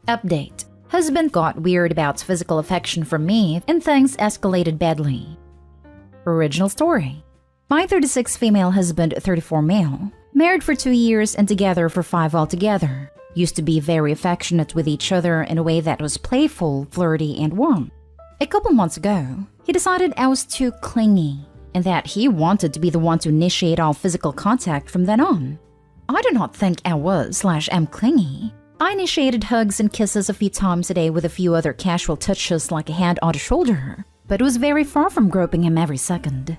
Update. Husband got weird about physical affection from me and things escalated badly. Original story. My 36 female husband, 34 male, married for 2 years and together for 5 altogether. Used to be very affectionate with each other in a way that was playful, flirty, and warm. A couple months ago, he decided I was too clingy and that he wanted to be the one to initiate all physical contact from then on. I do not think I was/am clingy. I initiated hugs and kisses a few times a day with a few other casual touches like a hand on the shoulder, but it was very far from groping him every second.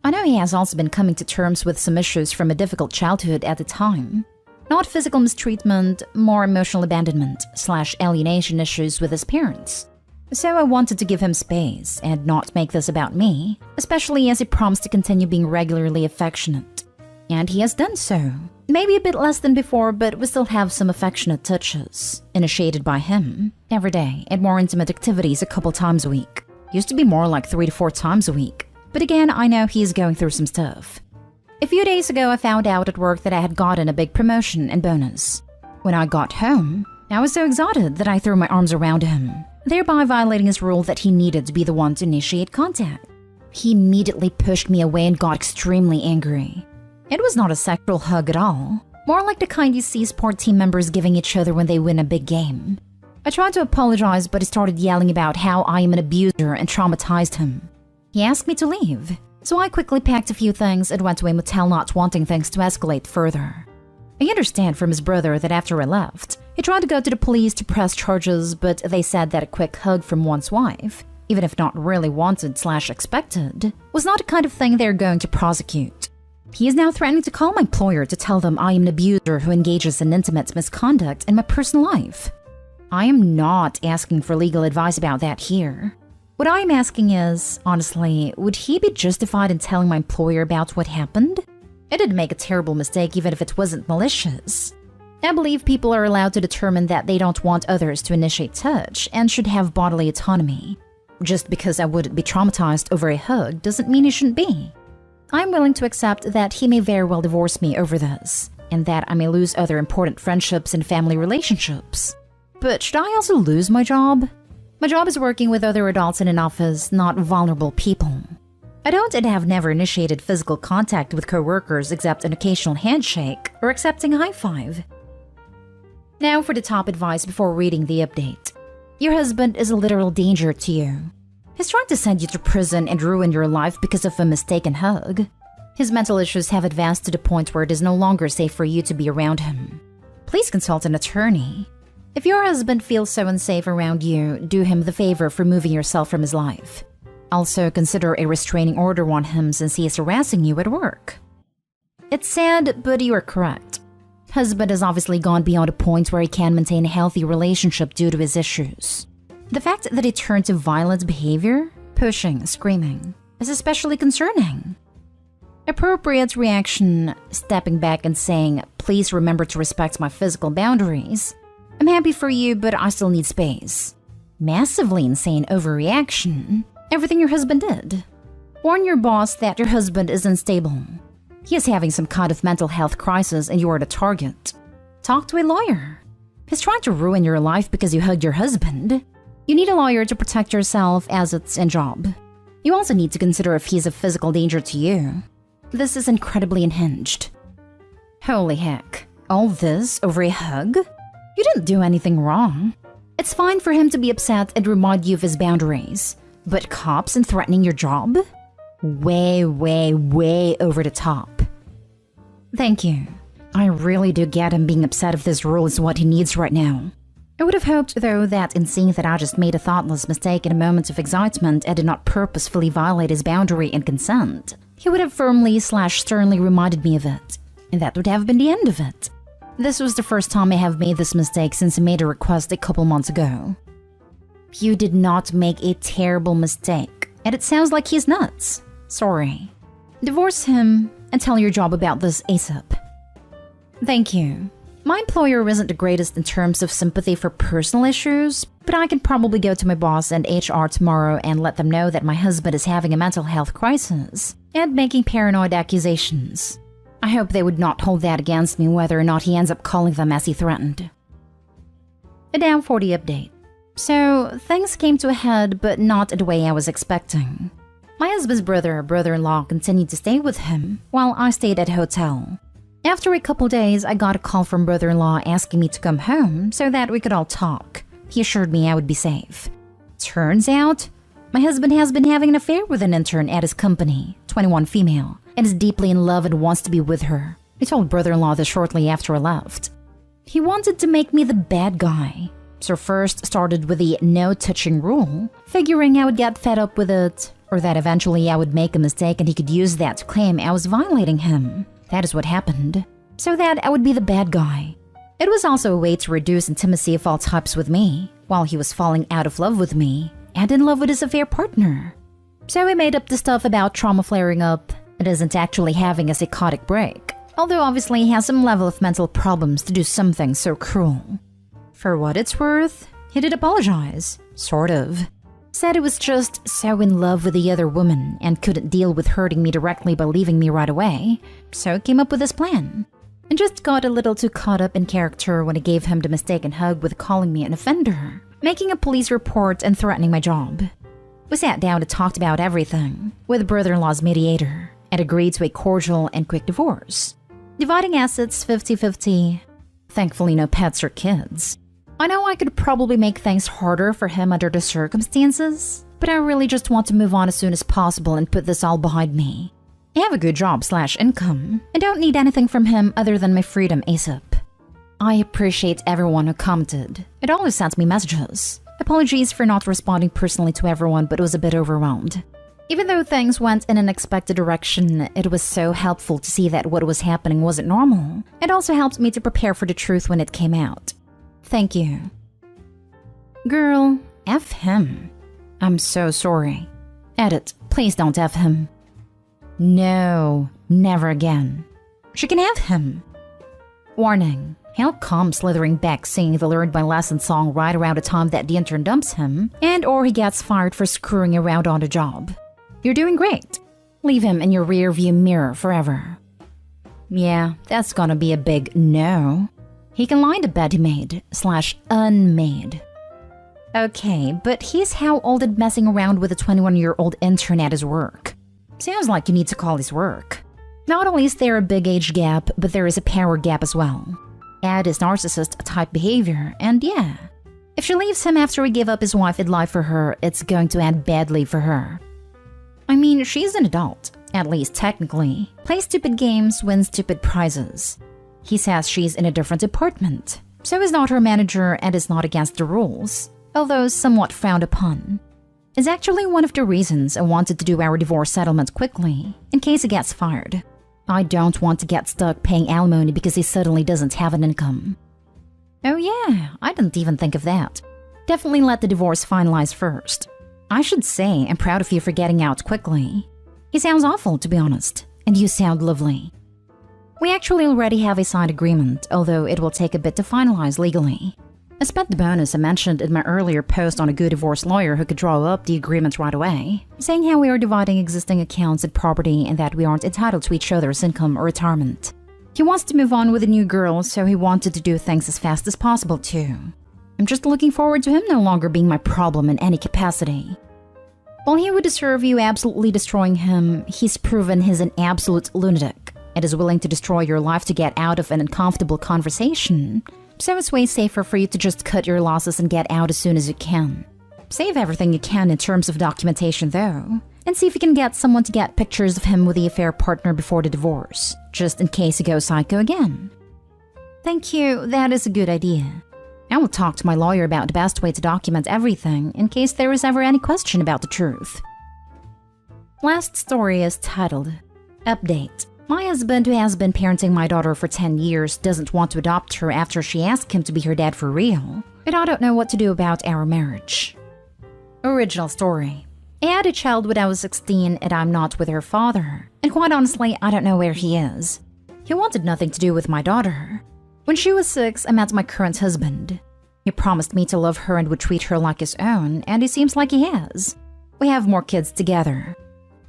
I know he has also been coming to terms with some issues from a difficult childhood at the time. Not physical mistreatment, more emotional abandonment/alienation issues with his parents. So I wanted to give him space and not make this about me, especially as he promised to continue being regularly affectionate. And he has done so. Maybe a bit less than before, but we still have some affectionate touches, initiated by him, every day, and more intimate activities a couple times a week. Used to be more like 3 to 4 times a week. But again, I know he's going through some stuff. A few days ago, I found out at work that I had gotten a big promotion and bonus. When I got home, I was so excited that I threw my arms around him, thereby violating his rule that he needed to be the one to initiate contact. He immediately pushed me away and got extremely angry. It was not a sexual hug at all, more like the kind you see sport team members giving each other when they win a big game. I tried to apologize, but he started yelling about how I am an abuser and traumatized him. He asked me to leave, so I quickly packed a few things and went to a motel, not wanting things to escalate further. I understand from his brother that after I left, he tried to go to the police to press charges, but they said that a quick hug from one's wife, even if not really wanted/expected, was not the kind of thing they're going to prosecute. He is now threatening to call my employer to tell them I am an abuser who engages in intimate misconduct in my personal life. I am not asking for legal advice about that here. What I am asking is, honestly, would he be justified in telling my employer about what happened? I didn't make a terrible mistake even if it wasn't malicious. I believe people are allowed to determine that they don't want others to initiate touch and should have bodily autonomy. Just because I wouldn't be traumatized over a hug doesn't mean he shouldn't be. I'm willing to accept that he may very well divorce me over this, and that I may lose other important friendships and family relationships. But should I also lose my job? My job is working with other adults in an office, not vulnerable people. I don't and have never initiated physical contact with coworkers except an occasional handshake or accepting a high five. Now for the top advice before reading the update. Your husband is a literal danger to you. He's trying to send you to prison and ruin your life because of a mistaken hug. His mental issues have advanced to the point where it is no longer safe for you to be around him. Please consult an attorney. If your husband feels so unsafe around you, do him the favor of removing yourself from his life. Also, consider a restraining order on him since he is harassing you at work. It's sad, but you are correct. Husband has obviously gone beyond a point where he can maintain a healthy relationship due to his issues. The fact that he turned to violent behavior, pushing, screaming, is especially concerning. Appropriate reaction, stepping back and saying, "Please remember to respect my physical boundaries. I'm happy for you, but I still need space." Massively insane overreaction. Everything your husband did. Warn your boss that your husband is unstable. He is having some kind of mental health crisis and you are the target. Talk to a lawyer. He's trying to ruin your life because you hugged your husband. You need a lawyer to protect yourself as it's a job. You also need to consider if he's a physical danger to you. This is incredibly unhinged. Holy heck. All this over a hug? You didn't do anything wrong. It's fine for him to be upset and remind you of his boundaries. But cops and threatening your job? Way, way, way over the top. Thank you. I really do get him being upset if this rule is what he needs right now. I would have hoped, though, that in seeing that I just made a thoughtless mistake in a moment of excitement and did not purposefully violate his boundary and consent, he would have firmly/sternly reminded me of it, and that would have been the end of it. This was the first time I have made this mistake since I made a request a couple months ago. You did not make a terrible mistake, and it sounds like he's nuts. Sorry. Divorce him and tell your job about this ASAP. Thank you. My employer isn't the greatest in terms of sympathy for personal issues, but I can probably go to my boss and HR tomorrow and let them know that my husband is having a mental health crisis and making paranoid accusations. I hope they would not hold that against me whether or not he ends up calling them as he threatened. And now for the update. So, things came to a head, but not the way I was expecting. My husband's brother-in-law continued to stay with him, while I stayed at a hotel. After a couple days, I got a call from brother-in-law asking me to come home so that we could all talk. He assured me I would be safe. Turns out, my husband has been having an affair with an intern at his company, 21 female, and is deeply in love and wants to be with her. I told brother-in-law this shortly after I left. He wanted to make me the bad guy. So first started with the no touching rule, figuring I would get fed up with it, or that eventually I would make a mistake and he could use that to claim I was violating him. That is what happened. So that I would be the bad guy. It was also a way to reduce intimacy of all types with me, while he was falling out of love with me, and in love with his affair partner. So we made up the stuff about trauma flaring up. It isn't actually having a psychotic break, although obviously he has some level of mental problems to do something so cruel. For what it's worth, he did apologize, sort of. Said he was just so in love with the other woman and couldn't deal with hurting me directly by leaving me right away, so came up with this plan. And just got a little too caught up in character when I gave him the mistaken hug with calling me an offender, making a police report and threatening my job. We sat down and talked about everything, with brother-in-law's mediator, and agreed to a cordial and quick divorce. Dividing assets 50-50. Thankfully no pets or kids. I know I could probably make things harder for him under the circumstances, but I really just want to move on as soon as possible and put this all behind me. I have a good job/income, and don't need anything from him other than my freedom ASAP. I appreciate everyone who commented. It always sends me messages. Apologies for not responding personally to everyone, but was a bit overwhelmed. Even though things went in an unexpected direction, it was so helpful to see that what was happening wasn't normal. It also helped me to prepare for the truth when it came out. Thank you. Girl, F him. I'm so sorry. Edit, please don't F him. No, never again. She can have him. Warning, he'll come slithering back singing the Learned My Lesson song right around the time that the intern dumps him, and or he gets fired for screwing around on the job. You're doing great. Leave him in your rearview mirror forever. Yeah, that's gonna be a big no. He can lie to bed he made/unmade. Okay, but he's how old and messing around with a 21-year-old intern at his work. Sounds like you need to call his work. Not only is there a big age gap, but there is a power gap as well. Add his narcissist-type behavior, and yeah. If she leaves him after he gave up his wife and life for her, it's going to end badly for her. I mean, she's an adult, at least technically. Plays stupid games, wins stupid prizes. He says she's in a different department, so he's not her manager and is not against the rules, although somewhat frowned upon. It's actually one of the reasons I wanted to do our divorce settlement quickly, in case he gets fired. I don't want to get stuck paying alimony because he suddenly doesn't have an income. Oh yeah, I didn't even think of that. Definitely let the divorce finalize first. I should say I'm proud of you for getting out quickly. He sounds awful, to be honest, and you sound lovely. We actually already have a signed agreement, although it will take a bit to finalize legally. I spent the bonus I mentioned in my earlier post on a good divorce lawyer who could draw up the agreement right away, saying how we are dividing existing accounts and property and that we aren't entitled to each other's income or retirement. He wants to move on with a new girl, so he wanted to do things as fast as possible too. I'm just looking forward to him no longer being my problem in any capacity. While he would deserve you absolutely destroying him, he's proven he's an absolute lunatic and is willing to destroy your life to get out of an uncomfortable conversation. So it's way safer for you to just cut your losses and get out as soon as you can. Save everything you can in terms of documentation though, and see if you can get someone to get pictures of him with the affair partner before the divorce, just in case he goes psycho again. Thank you, that is a good idea. I will talk to my lawyer about the best way to document everything in case there is ever any question about the truth. Last story is titled, Update. My husband, who has been parenting my daughter for 10 years, doesn't want to adopt her after she asked him to be her dad for real, and I don't know what to do about our marriage. Original story. I had a child when I was 16 and I'm not with her father, and quite honestly, I don't know where he is. He wanted nothing to do with my daughter. When she was 6, I met my current husband. He promised me to love her and would treat her like his own, and it seems like he has. We have more kids together.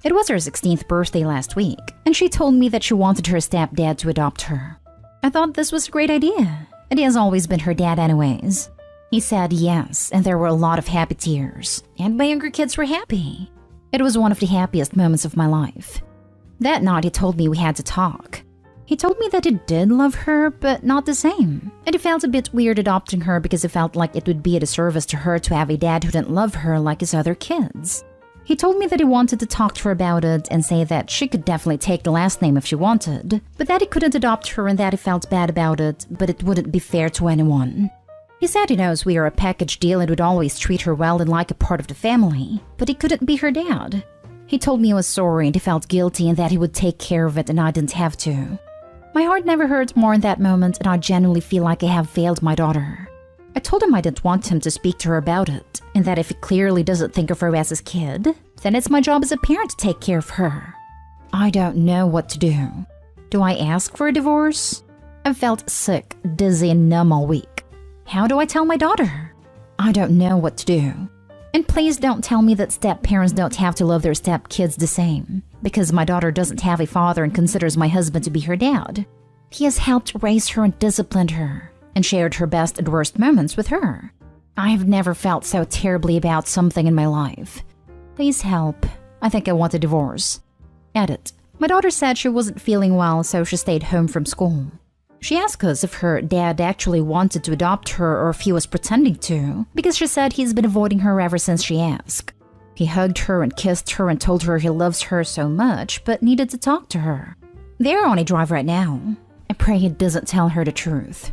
It was her 16th birthday last week, and she told me that she wanted her stepdad to adopt her. I thought this was a great idea, and he has always been her dad anyways. He said yes, and there were a lot of happy tears, and my younger kids were happy. It was one of the happiest moments of my life. That night he told me we had to talk. He told me that he did love her, but not the same. And he felt a bit weird adopting her because he felt like it would be a disservice to her to have a dad who didn't love her like his other kids. He told me that he wanted to talk to her about it and say that she could definitely take the last name if she wanted, but that he couldn't adopt her and that he felt bad about it, but it wouldn't be fair to anyone. He said he knows we are a package deal and would always treat her well and like a part of the family, but he couldn't be her dad. He told me he was sorry and he felt guilty and that he would take care of it and I didn't have to. My heart never hurt more in that moment, and I genuinely feel like I have failed my daughter. I told him I didn't want him to speak to her about it, and that if he clearly doesn't think of her as his kid, then it's my job as a parent to take care of her. I don't know what to do. Do I ask for a divorce? I've felt sick, dizzy, and numb all week. How do I tell my daughter? I don't know what to do. And please don't tell me that step-parents don't have to love their step-kids the same, because my daughter doesn't have a father and considers my husband to be her dad. He has helped raise her and disciplined her, and shared her best and worst moments with her. I have never felt so terribly about something in my life. Please help. I think I want a divorce. Edit. My daughter said she wasn't feeling well, so she stayed home from school. She asked us if her dad actually wanted to adopt her or if he was pretending to, because she said he's been avoiding her ever since she asked. He hugged her and kissed her and told her he loves her so much, but needed to talk to her. They're on a drive right now. I pray he doesn't tell her the truth.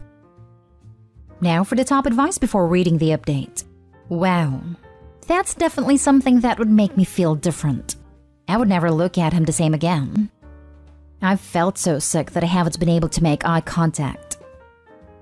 Now for the top advice before reading the update. Wow. That's definitely something that would make me feel different. I would never look at him the same again. I've felt so sick that I haven't been able to make eye contact.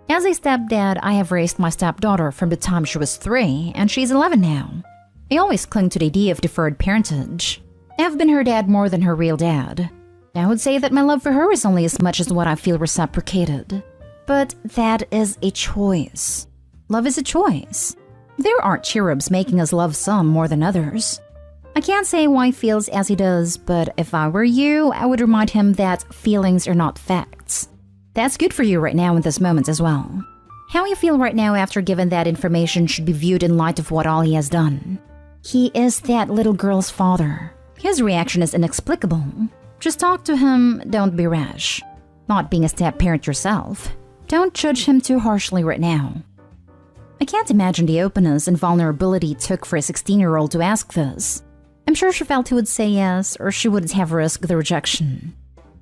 As a stepdad, I have raised my stepdaughter from the time she was 3, and she's 11 now. I always clung to the idea of deferred parentage. I've been her dad more than her real dad. I would say that my love for her is only as much as what I feel reciprocated. But that is a choice. Love is a choice. There aren't cherubs making us love some more than others. I can't say why he feels as he does, but if I were you, I would remind him that feelings are not facts. That's good for you right now in this moment as well. How you feel right now after given that information should be viewed in light of what all he has done. He is that little girl's father. His reaction is inexplicable. Just talk to him, don't be rash. Not being a step-parent yourself, don't judge him too harshly right now. I can't imagine the openness and vulnerability it took for a 16-year-old to ask this. I'm sure she felt he would say yes, or she wouldn't have risked the rejection.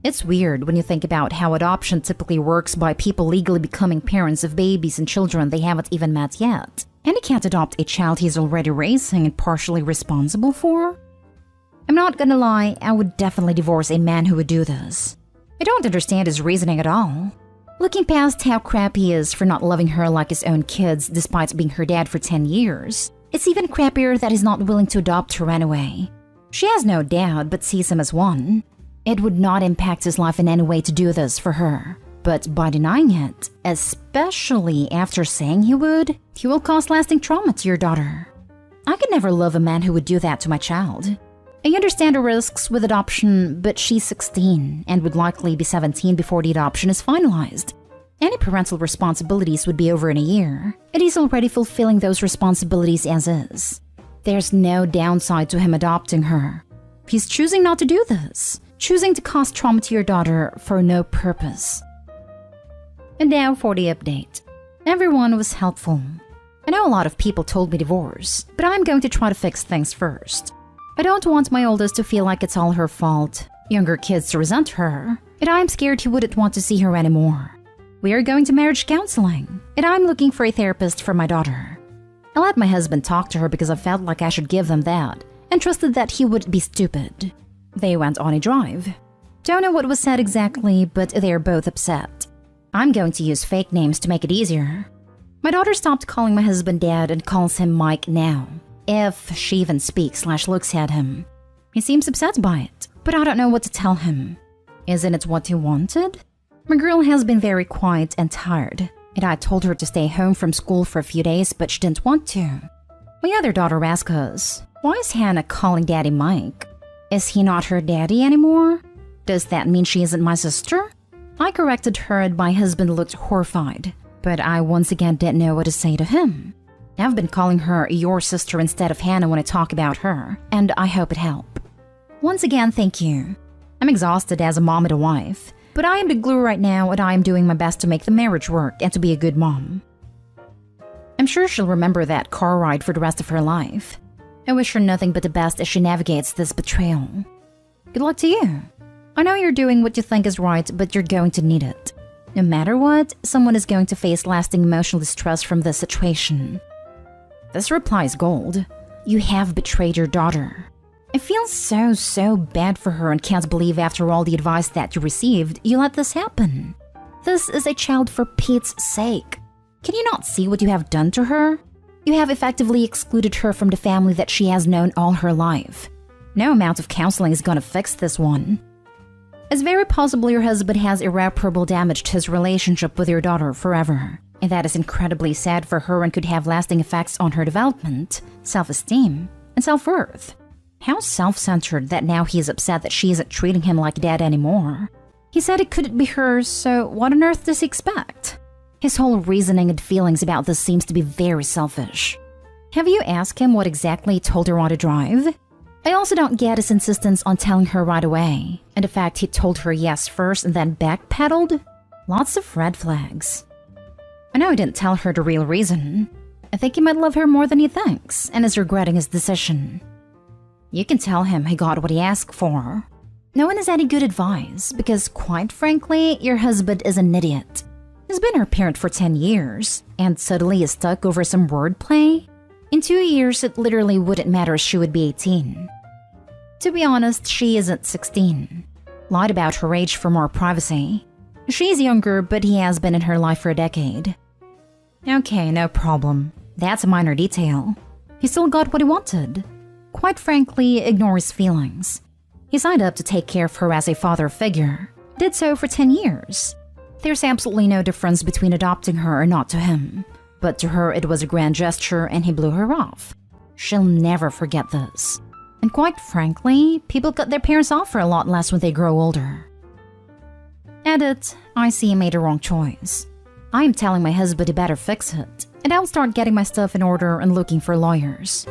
It's weird when you think about how adoption typically works by people legally becoming parents of babies and children they haven't even met yet. And he can't adopt a child he's already raising and partially responsible for? I'm not gonna lie, I would definitely divorce a man who would do this. I don't understand his reasoning at all. Looking past how crap he is for not loving her like his own kids despite being her dad for 10 years, it's even crappier that he's not willing to adopt her anyway. She has no dad but sees him as one. It would not impact his life in any way to do this for her. But by denying it, especially after saying he would, he will cause lasting trauma to your daughter. I could never love a man who would do that to my child. I understand the risks with adoption, but she's 16 and would likely be 17 before the adoption is finalized. Any parental responsibilities would be over in a year, and he's already fulfilling those responsibilities as is. There's no downside to him adopting her. He's choosing not to do this, choosing to cause trauma to your daughter for no purpose. And now for the update. Everyone was helpful. I know a lot of people told me divorce, but I'm going to try to fix things first. I don't want my oldest to feel like it's all her fault, younger kids to resent her, and I'm scared he wouldn't want to see her anymore. We are going to marriage counseling, and I'm looking for a therapist for my daughter. I let my husband talk to her because I felt like I should give them that, and trusted that he wouldn't be stupid. They went on a drive. Don't know what was said exactly, but they're both upset. I'm going to use fake names to make it easier. My daughter stopped calling my husband Dad and calls him Mike now, if she even speaks/looks at him. He seems upset by it, but I don't know what to tell him. Isn't it what he wanted? My girl has been very quiet and tired, and I told her to stay home from school for a few days, but she didn't want to. My other daughter asked us, why is Hannah calling Daddy Mike? Is he not her daddy anymore? Does that mean she isn't my sister? I corrected her and my husband looked horrified, but I once again didn't know what to say to him. I've been calling her your sister instead of Hannah when I talk about her, and I hope it helped. Once again, thank you. I'm exhausted as a mom and a wife, but I am the glue right now and I am doing my best to make the marriage work and to be a good mom. I'm sure she'll remember that car ride for the rest of her life. I wish her nothing but the best as she navigates this betrayal. Good luck to you. I know you're doing what you think is right, but you're going to need it. No matter what, someone is going to face lasting emotional distress from this situation. This reply is gold. You have betrayed your daughter. I feel so bad for her and can't believe after all the advice that you received, you let this happen. This is a child for Pete's sake. Can you not see what you have done to her? You have effectively excluded her from the family that she has known all her life. No amount of counseling is gonna fix this one. It's very possible your husband has irreparable damaged his relationship with your daughter forever, and that is incredibly sad for her and could have lasting effects on her development, self-esteem, and self-worth. How self-centered that now he is upset that she isn't treating him like dad anymore. He said it couldn't be hers, so what on earth does he expect? His whole reasoning and feelings about this seems to be very selfish. Have you asked him what exactly he told her on to drive? I also don't get his insistence on telling her right away, and the fact he told her yes first and then backpedaled? Lots of red flags. I know he didn't tell her the real reason. I think he might love her more than he thinks, and is regretting his decision. You can tell him he got what he asked for. No one has any good advice, because quite frankly, your husband is an idiot. He's been her parent for 10 years, and suddenly is stuck over some wordplay? In 2 years, it literally wouldn't matter if she would be 18. To be honest, she isn't 16. Lied about her age for more privacy. She's younger, but he has been in her life for a decade. Okay, no problem. That's a minor detail. He still got what he wanted. Quite frankly, ignore his feelings. He signed up to take care of her as a father figure. Did so for 10 years. There's absolutely no difference between adopting her or not to him. But to her, it was a grand gesture and he blew her off. She'll never forget this. And quite frankly, people cut their parents off for a lot less when they grow older. Edit, I see he made a wrong choice. I am telling my husband he better fix it, and I'll start getting my stuff in order and looking for lawyers.